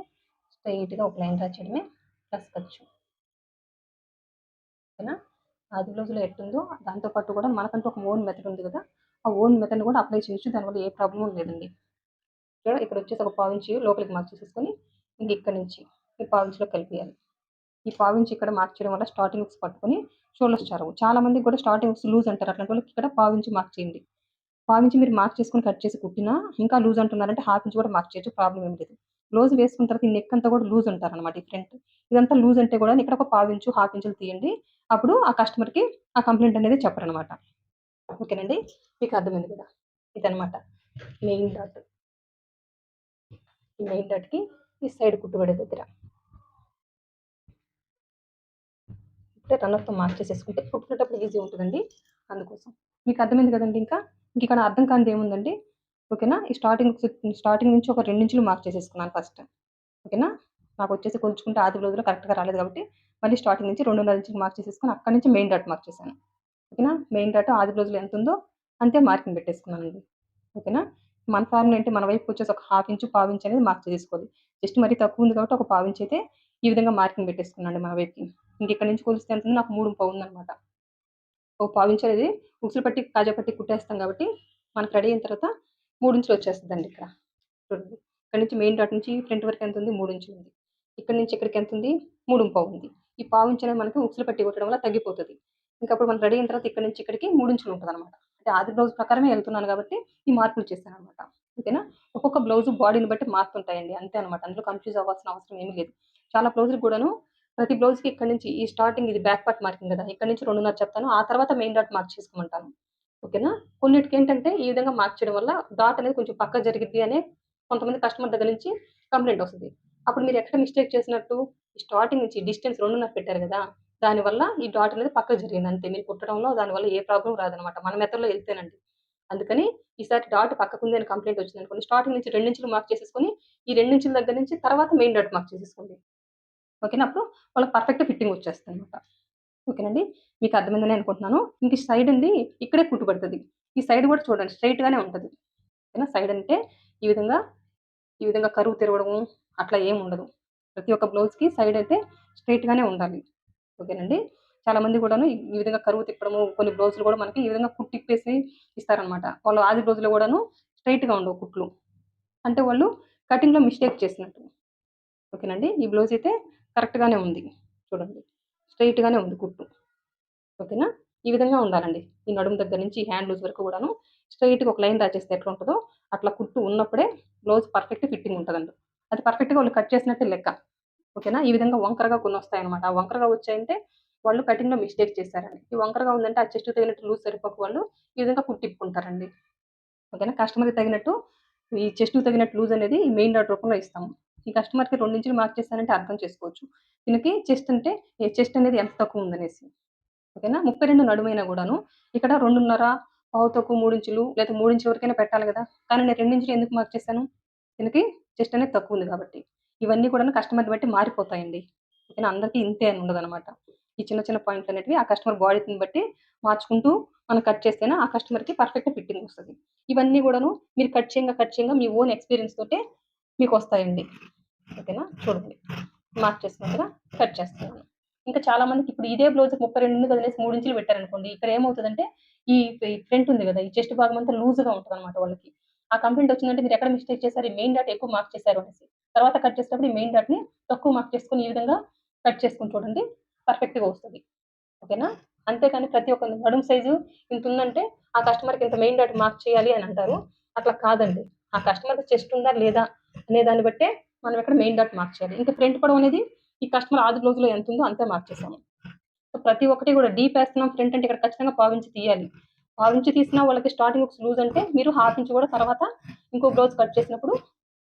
స్ట్రెయిట్‌గా ఒక లైన్ డ్రా చేయడమే ప్లస్ ఖర్చు. ఓకేనా? ఆది బ్లౌజ్‌లో ఎట్టుందో దాంతో పాటు కూడా మనకంటూ ఒక ఓన్ మెథడ్ ఉంది కదా! ఆ ఓన్ మెథడ్‌ని కూడా అప్లై చేయొచ్చు. దానివల్ల ఏ ప్రాబ్లమ్ లేదండి. ఇక్కడొచ్చేసి ఒక పావించి లోపలికి మార్క్ చేసేసుకొని ఇంక ఇక్కడి నుంచి ఈ పావించిలో కలిపేయాలి. ఈ పావించి ఇక్కడ మార్క్ చేయడం వల్ల స్టార్టింగ్ హుక్స్ పట్టుకొని షోల్డర్స్ చారవు. చాలా మందికి కూడా స్టార్టింగ్ హుక్స్ లూజ్ అంటారు. అట్లాంటి వాళ్ళకి ఇక్కడ పావించి మార్క్ చేయండి. పావించి మీరు మార్క్ చేసుకొని కట్ చేసి కుట్టినా ఇంకా లూజ్ అంటున్నారంటే హాఫ్ ఇంచ్ కూడా మార్క్ చేయొచ్చు. ప్రాబ్లమ్ ఏమి లేదు. బ్లౌజ్ వేసుకున్న తర్వాత ఈ నెక్ అంతా కూడా లూజ్ ఉంటారనమాట ఈ ఫ్రంట్. ఇదంతా లూజ్ అంటే కూడా ఇక్కడ ఒక పావు ఇంచు, హాఫ్ ఇంచులు తీయండి. అప్పుడు ఆ కస్టమర్‌కి ఆ కంప్లెయింట్ అనేది చెప్పరనమాట. ఓకేనండి. మీకు అర్థమైంది కదా! ఇదనమాట మెయిన్ డాట్. ఈ మెయిన్ డాట్‌కి ఈ సైడ్ కుట్టుబడే దగ్గర. ఇప్పుడే రన్నర్‌తో మార్క్ చేసేసుకుంటే కుట్టుకునేటప్పుడు ఈజీ ఉంటదండి. అందుకోసం. మీకు అర్థమైంది కదండీ ఇంకా. ఇంకిక్కడ అర్థం కానిది ఏముందండి. ఓకేనా. ఈ స్టార్టింగ్ నుంచి ఒక 2 ఇంచులు మార్క్ చేసేసుకున్నాను ఫస్ట్. ఓకేనా. నాకొచ్చేసి కొలుచుకుంటే ఆది బ్లౌజ్‌లో కరెక్ట్‌గా రాలేదు కాబట్టి మళ్ళీ స్టార్టింగ్ నుంచి 2.5 ఇంచులు మార్క్ చేసేసుకొని అక్కడి నుంచి మెయిన్ డాట్ మార్క్ చేశాను. ఓకేనా. మెయిన్ డాట్ ఆది బ్లౌజ్‌లో ఎంతుందో అంతే మార్కింగ్ పెట్టేసుకున్నానండి. ఓకేనా. మన ఫార్ములా ఏంటి మన వైపుకొచ్చేసి ఒక హాఫ్ ఇంచు, పావు ఇంచు అనేది మార్క్ చేసుకోవాలి. జస్ట్ మరీ తక్కువ ఉంది కాబట్టి ఒక పావు ఇంచ్ అయితే ఈ విధంగా మార్కింగ్ పెట్టేసుకున్నానండి మన వైపుకి. ఇంకిక్కడి నుంచి కొలిస్తే ఎంతుంది నాకు 3 ఉందనమాట. ఒక పావించు అనేది ఉక్సులు పట్టి, కాజా పట్టి కుట్టేస్తాం కాబట్టి మనకు రెడీ అయిన తర్వాత 3 ఇంచులు వచ్చేస్తదండి ఇక్కడ. చూడండి. ఇక్కడ నుంచి మెయిన్ డాట్ నుంచి ఫ్రంట్ వరకు ఎంతుంది? 3 ఇంచులుంది. ఇక్కడి నుంచి ఇక్కడికి ఎంతుంది? 3 ఉంది. ఈ పావించు అనేది మనకి ఉక్సులు పట్టి కుట్టడం వల్ల తగ్గిపోతది. ఇంకప్పుడు మనం రెడీ అయిన తర్వాత ఇక్కడి నుంచి ఇక్కడికి 3 ఇంచులు ఉంటదనమాట. అంటే ఆది బ్లౌజ్ ప్రకారమే ఎళ్తున్నాను కాబట్టి ఈ మార్పులు చేశాననమాట. ఓకేనా. ఒక్కొక్క బ్లౌజు బాడీని బట్టి మారుతుంటాయండి. అంతే అనమాట. అందులో కన్‌ఫ్యూజ్ అవ్వాల్సిన అవసరం ఏమీ లేదు. చాలా బ్లౌజులు కూడాను ప్రతి బ్లౌజ్‌కి ఇక్కడి నుంచి ఈ స్టార్టింగ్ ఇది బ్యాక్ పార్ట్ మార్కింగ్ గదా! ఇక్కడి నుంచి 2.5 చెప్తాను. ఆ తర్వాత మెయిన్ డాట్ మార్క్ చేసుకోమంటాను. ఓకేనా. కొన్నిటికేంటంటే ఈ విధంగా మార్క్ చేయడం వల్ల డాట్ అనేది కొంచెం పక్కకు జరిగిద్ది అనే కొంతమంది కస్టమర్ దగ్గర నుంచి కంప్లెయింట్ వస్తది. అప్పుడు మీరు ఎక్కడ మిస్టేక్ చేసినట్టు స్టార్టింగ్ నుంచి డిస్టెన్స్ 2.5 పెట్టారు గదా! దానివల్ల ఈ డాట్ అనేది పక్కకు జరిగింది అంతే. మీరు కుట్టడంలో దానివల్ల ఏ ప్రాబ్లమ్ రాదనమాట. మన మెథడ్‌లో ఎళ్తేనండి. అందుకని ఈసారి డాట్ పక్కకుంది అని కంప్లెయింట్ వచ్చిందనుకోండి, స్టార్టింగ్ నుంచి 2 ఇంచులు మార్క్ చేసేసుకొని, ఈ 2 ఇంచుల దగ్గర నుంచి తర్వాత మెయిన్ డాట్ మార్క్ చేసేసుకోండి. ఓకేనా. అప్పుడు వాళ్ళకి పర్ఫెక్ట్ ఫిట్టింగ్ వచ్చేస్తదనమాట. ఓకేనండి. మీకు అర్థమైందని అనుకుంటున్నాను. ఇంక ఈ సైడ్ అండి ఇక్కడే కుట్టు పడతది. ఈ సైడ్ కూడా చూడండి స్ట్రెయిట్ గానే ఉంటది. ఓకేనా. సైడ్ అంటే ఈ విధంగా, ఈ విధంగా కరువు తిరగడము అట్లా ఏమి ఉండదు. ప్రతి ఒక్క బ్లౌజ్‌కి సైడ్ అయితే స్ట్రెయిట్ గానే ఉండాలి. ఓకేనండి. చాలామంది కూడాను ఈ విధంగా కరువు తిప్పడము, కొన్ని బ్లౌజులు కూడా మనకి ఈ విధంగా కుట్టిప్పేసి ఇస్తారనమాట. వాళ్ళు ఆది బ్లౌజ్‌లో కూడాను స్ట్రెయిట్‌గా ఉండవు కుట్లు. అంటే వాళ్ళు కటింగ్‌లో మిస్టేక్ చేసినట్టు. ఓకేనండి. ఈ బ్లౌజ్ అయితే కరెక్ట్ గానే ఉంది. చూడండి. స్ట్రెయిట్ గానే ఉంది కుట్టు. ఓకేనా. ఈ విధంగా ఉండాలండి. ఈ నడుము దగ్గర నుంచి ఈ హ్యాండ్ లూజ్ వరకు కూడాను స్ట్రెయిట్‌గా ఒక లైన్ డ్రా చేస్తే ఎట్లుంటదో అట్లా కుట్టు ఉన్నప్పుడే బ్లౌజ్ పర్ఫెక్ట్ ఫిట్టింగ్ ఉంటదండి. అది పర్ఫెక్ట్‌గా వాళ్ళు కట్ చేసినట్టే లెక్క. ఓకేనా. ఈ విధంగా వంకరగా కొన్నొస్తాయన్నమాట. ఆ వంకరగా వచ్చాయంటే వాళ్ళు కటింగ్‌లో మిస్టేక్ చేశారండి. ఈ వంకరగా ఉందంటే ఆ చెస్ట్‌కి తగినట్టు లూజ్ సరిపోక వాళ్ళు ఈ విధంగా కుట్టిప్పుకుంటారండి. ఓకేనా. కస్టమర్‌కి తగినట్టు ఈ చెస్ట్‌కి తగినట్టు లూజ్ అనేది ఈ మెయిన్ డాట్ రూపంలో ఇస్తాము. ఈ కస్టమర్‌కి 2 ఇంచులు మార్క్ చేశానంటే అర్థం చేసుకోవచ్చు. దీనికి చెస్ట్ అంటే చెస్ట్ అనేది ఎంత తక్కువ ఉందనేసి. ఓకేనా. 32 నడుమైనా గూడాను ఇక్కడ 2.5 పావు తక్కువ 3 ఇంచులు లేదా 3 ఇంచుల వరకైనా పెట్టాలి గదా! కానీ నేను 2 ఇంచులు ఎందుకు మార్క్ చేశాను? దీనికి చెస్ట్ అనేది తక్కువ ఉంది కాబట్టి. ఇవన్నీ కూడాను కస్టమర్‌ని బట్టి మారిపోతాయండి. ఓకేనా. అందరికీ ఇంతే అని ఉండదనమాట. ఈ చిన్న చిన్న పాయింట్లనేటివి ఆ కస్టమర్ బాడీని బట్టి మార్చుకుంటూ మనం కట్ చేస్తేనే ఆ కస్టమర్‌కి పర్ఫెక్ట్ ఫిట్టింగ్ వస్తది. ఇవన్నీ గూడాను మీరు కట్ చేయంగా మీ ఓన్ ఎక్స్‌పీరియన్స్ తోటే మీకొస్తాయండి. ఓకేనా. చూడండి. మార్క్ చేసుకున్న కదా! కట్ చేస్తున్నాను. ఇంకా చాలా మందికి ఇప్పుడు ఇదే బ్లౌజ్‌కి 32 ఉంది కదనేసి 3 ఇంచులు పెట్టారనుకోండి. ఇక్కడ ఏమవుతదంటే ఈ ఫ్రంట్ ఉంది గదా! ఈ చెస్ట్ భాగం అంతా లూజ్‌గా ఉంటదనమాట వాళ్ళకి. ఆ కంప్లెయింట్ వచ్చిందంటే మీరెక్కడ మిస్టేక్ చేశారు? ఈ మెయిన్ డాట్ ఎక్కువ మార్క్ చేశారు అనేసి. తర్వాత కట్ చేసేటప్పుడు ఈ మెయిన్ డాట్‌ని తక్కువ మార్క్ చేసుకొని ఈ విధంగా కట్ చేసుకొని చూడండి. పర్ఫెక్ట్‌గా వస్తది. ఓకేనా. అంతేకాని ప్రతి ఒక్క నడుము సైజు ఇంతుందంటే ఆ కస్టమర్‌కి ఇంత మెయిన్ డాట్ మార్క్ చేయాలి అని అంటారు. అట్లా కాదండి. ఆ కస్టమర్‌కి చెస్ట్ ఉందా? లేదా? అనే దాన్ని బట్టే మనం ఇక్కడ మెయిన్ డాట్ మార్క్ చేయాలి. ఇంకా ఫ్రంట్ పొడవు అనేది ఈ కస్టమర్ ఆది బ్లౌజ్‌లో ఎంతుందో అంతే మార్క్ చేసాము. సో, ప్రతి ఒక్కటి కూడా డీప్ ఏస్తున్నాం ఫ్రంట్ అంటే ఇక్కడ ఖచ్చితంగా పావించి తీయాలి. పావించి తీసినా వాళ్ళకి స్టార్టింగ్ హుక్స్ లూజ్ అంటే మీరు హాఫ్ ఇంచ్ కూడా తర్వాత ఇంకో బ్లౌజ్ కట్ చేసినప్పుడు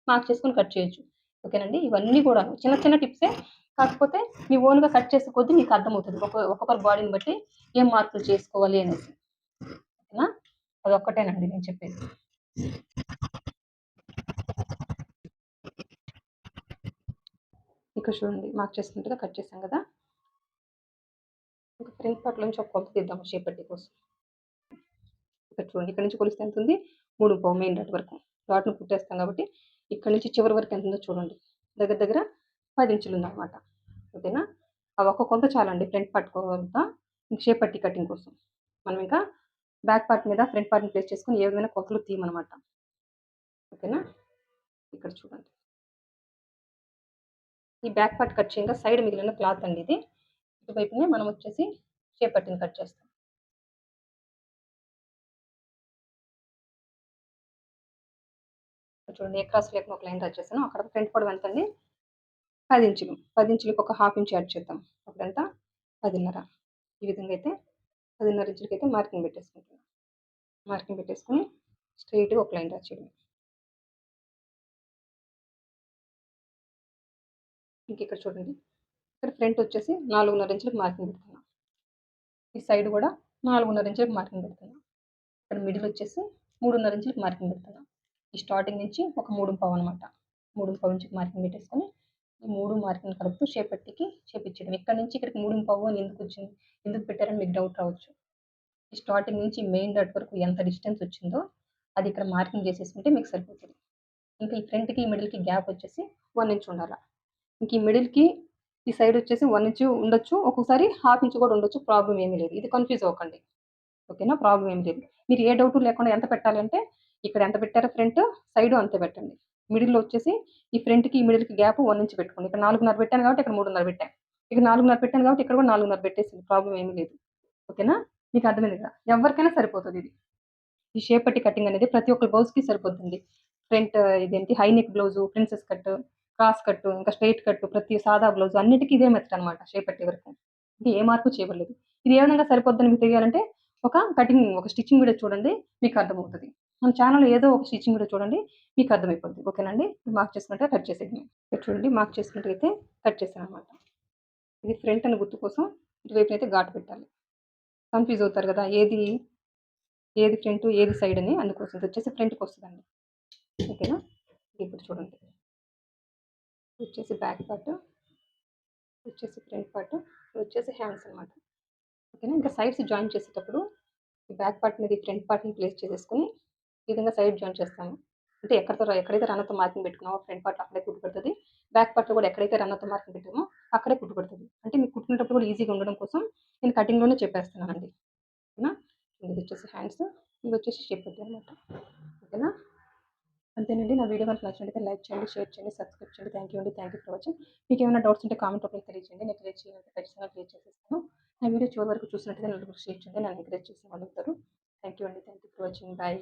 మార్క్ చేసుకొని కట్ చేయొచ్చు. ఓకేనండి. ఇవన్నీ కూడాను చిన్న చిన్న టిప్సే. కాకపోతే మీ ఓన్‌గా కట్ చేసే కొద్దీ మీకు అర్థమవుతది. ఒక్కొక్కరి బాడీని బట్టి ఏం మార్పులు చేసుకోవాలి అనేసి. ఓకేనా. అదొక్కటేనండి నేను చెప్పేది. ఇక్కడ చూడండి మార్క్ చేసుకున్నట్టుగా కట్ చేసాం కదా! ఇంకా ఫ్రంట్ పార్ట్ నుంచి ఒక కొలత తీద్దాం షేప్ పట్టీ కోసం. ఇక్కడ చూడండి. ఇక్కడ నుంచి కొలిస్తే ఎంతుంది? 3 మెయిన్ డాట్ వరకు. డాట్‌ని కుట్టేస్తాం కాబట్టి ఇక్కడి నుంచి చివరి వరకు ఎంతుందో చూడండి. దగ్గర దగ్గర 10 ఇంచులుందనమాట. ఓకేనా. ఆ ఒక్క కొలత చాలండి ఫ్రంట్ పార్ట్ కొలత. ఇంక షేప్ పట్టీ కటింగ్ కోసం. మనం ఇంకా బ్యాక్ పార్ట్ మీద ఫ్రంట్ పార్ట్‌ని ప్లేస్ చేసుకొని ఏ విధమైన కొలతలు తీయమనమాట. ఓకేనా. ఇక్కడ చూడండి. ఈ బ్యాక్ పార్ట్ కట్ చేయంగా సైడ్ మిగిలిన క్లాత్ అండి ఇది. ఇటువైపునే మనం వచ్చేసి షేప్ పట్టీని కట్ చేస్తాం. చూడండి ఏ క్రాస్ లేకుండా ఒక లైన్ డ్రా చేశాను. అక్కడ ఫ్రంట్ పొడవు ఎంతండి? 10 ఇంచులు. 10 ఇంచులకి ఒక హాఫ్ ఇంచ్ యాడ్ చేద్దాం. అప్పుడెంత? 10:30. ఈ విధంగా అయితే 10:30 ఇంచులకైతే మార్కింగ్ పెట్టేసుకుంటున్నాను. మార్కింగ్ పెట్టేసుకొని స్ట్రెయిట్‌గా ఒక లైన్ డ్రా చేయడమే. ఇంకిక్కడ చూడండి. ఇక్కడ ఫ్రంట్ వచ్చేసి 4:30 ఇంచులకి మార్కింగ్ పెడుతున్నా. ఈ సైడ్ కూడా 4:30 ఇంచులకి మార్కింగ్ పెడుతున్నా. ఇక్కడ మిడిల్ వచ్చేసి 3:30 ఇంచులకి మార్కింగ్ పెడుతున్నా. ఈ స్టార్టింగ్ నుంచి ఒక 3:15 అనమాట. 3:15 ఇంచుకి మార్కింగ్ పెట్టేసుకొని ఈ 3 మార్కింగ్ కలుపుతూ షేప్ పట్టీకి షేప్ ఇచ్చేయడం. ఇక్కడ నుంచి ఇక్కడికి 3:15 అని ఎందుకొచ్చింది? ఎందుకు పెట్టారని మీకు డౌట్ రావచ్చు. ఈ స్టార్టింగ్ నుంచి మెయిన్ డాట్ వరకు ఎంత డిస్టెన్స్ వచ్చిందో అది ఇక్కడ మార్కింగ్ చేసేసుకుంటే మీకు సరిపోతుంది. ఇంకా ఈ ఫ్రంట్‌కి, ఈ మిడిల్‌కి గ్యాప్ వచ్చేసి 1 ఇంచ్ ఉండాల. ఇంక ఈ మిడిల్‌కి ఈ సైడ్ వచ్చేసి 1 ఇంచ్ ఉండొచ్చు. ఒక్కొక్కసారి హాఫ్ ఇంచ్ కూడా ఉండొచ్చు. ప్రాబ్లమ్ ఏమీ లేదు. ఇది కన్‌ఫ్యూజ్ అవ్వకండి. ఓకేనా? ప్రాబ్లమ్ ఏమి లేదు. మీరు ఏ డౌటు లేకుండా ఎంత పెట్టాలి అంటే, ఇక్కడ ఎంత పెట్టారో ఫ్రంట్, సైడు అంతే పెట్టండి. మిడిల్‌లో వచ్చేసి ఈ ఫ్రంట్‌కి, ఈ మిడిల్‌కి గ్యాప్ 1 ఇంచ్ పెట్టుకోండి. ఇక్కడ 4:30 పెట్టాను కాబట్టి ఇక్కడ 3:30 పెట్టా. ఇక్కడ 4:30 పెట్టాను కాబట్టి ఇక్కడ కూడా 4:30 పెట్టేసేయండి. ప్రాబ్లమ్ ఏమీ లేదు. ఓకేనా? మీకు అర్థమైంది కదా! ఎవరికైనా సరిపోతదిది. ఈ షేప్ పట్టి కటింగ్ అనేది ప్రతి ఒక్క బ్లౌజ్‌కి సరిపోతుంది. ఫ్రంట్ ఇదేంటి high neck blouse, princess cut, cross cut, ఇంకా స్ట్రెయిట్ కట్, ప్రతి సాదా బ్లౌజ్ అన్నిటికి ఇదే మెథడ్ అనమాట షేప్ పట్టి వరకు. ఇది ఏ మార్పు చేయబడలేదు. ఇది ఏ విధంగా సరిపోద్దని మీకు తెలియాలంటే ఒక స్టిచ్చింగ్ వీడియో చూడండి మీకు అర్థమవుతది. మన ఛానెల్‌లో ఏదో ఒక స్టిచ్చింగ్ వీడియో చూడండి మీకు అర్థమైపోద్ది. ఓకేనండి? మార్క్ చేసుకుంటే కట్ చేసేయడమే. ఇక్కడ చూడండి మార్క్ చేసుకున్నట్టయితే కట్ చేశాననమాట. ఇది ఫ్రంట్ అని గుర్తు కోసం ఇటువైపునైతే ఘాటు పెట్టాలి. కన్‌ఫ్యూజ్ అవుతారు కదా! ఏది ఫ్రంట్, ఏది సైడ్ అని అందుకోసం. ఇదొచ్చేసి ఫ్రంట్‌కొస్తదండి. ఓకేనా? ఇప్పుడు చూడండి. వచ్చేసి బ్యాక్ పార్ట్, వచ్చేసి ఫ్రంట్ పార్ట్, వచ్చేసి హ్యాండ్స్ అనమాట. ఓకేనా? ఇంకా సైడ్స్ జాయిన్ చేసేటప్పుడు ఈ బ్యాక్ పార్ట్ మీద ఈ ఫ్రంట్ పార్ట్‌ని ప్లేస్ చేసేసుకొని ఈ విధంగా సైడ్ జాయిన్ చేస్తాము. అంటే ఎక్కడైతే రన్నర్‌తో మార్కింగ్ పెట్టుకున్నామో ఫ్రంట్ పార్ట్‌లో అక్కడే కుట్టు పడుతది. బ్యాక్ పార్ట్‌లో కూడా ఎక్కడైతే రన్నర్‌తో మార్కింగ్ పెట్టామో అక్కడే కుట్టు పడుతది. అంటే మీకు కుట్టుకునేటప్పుడు కూడా ఈజీగా ఉండడం కోసం నేను కటింగ్‌లోనే చెప్పేస్తున్నానండి. ఓకేనా? ఇదొచ్చేసి హ్యాండ్స్, ఇవొచ్చేసి షేప్ పట్టి అనమాట. ఓకేనా? అంతేనండి. నా వీడియో కనుక నచ్చినట్లయితే లైక్ చేయండి, షేర్ చేయండి, సబ్స్క్రైబ్ చేయండి. థాంక్ యూ అండి. Thank you for watching. మీకేమైనా డౌట్స్ ఉంటే కామెంట్ రూపంలో తెలియజేయండి. నేను క్లియర్ చేయాలంటే ఖచ్చితంగా క్లియర్ చేసేస్తాను. నా వీడియో చివరి వరకు చూసినట్లయితే నలుగురికి షేర్ చేయండి. నన్ను ఎంకరేజ్ చేసిన వాళ్ళవుతారు. థాంక్ యూ అండి. Thank you for watching. Bye.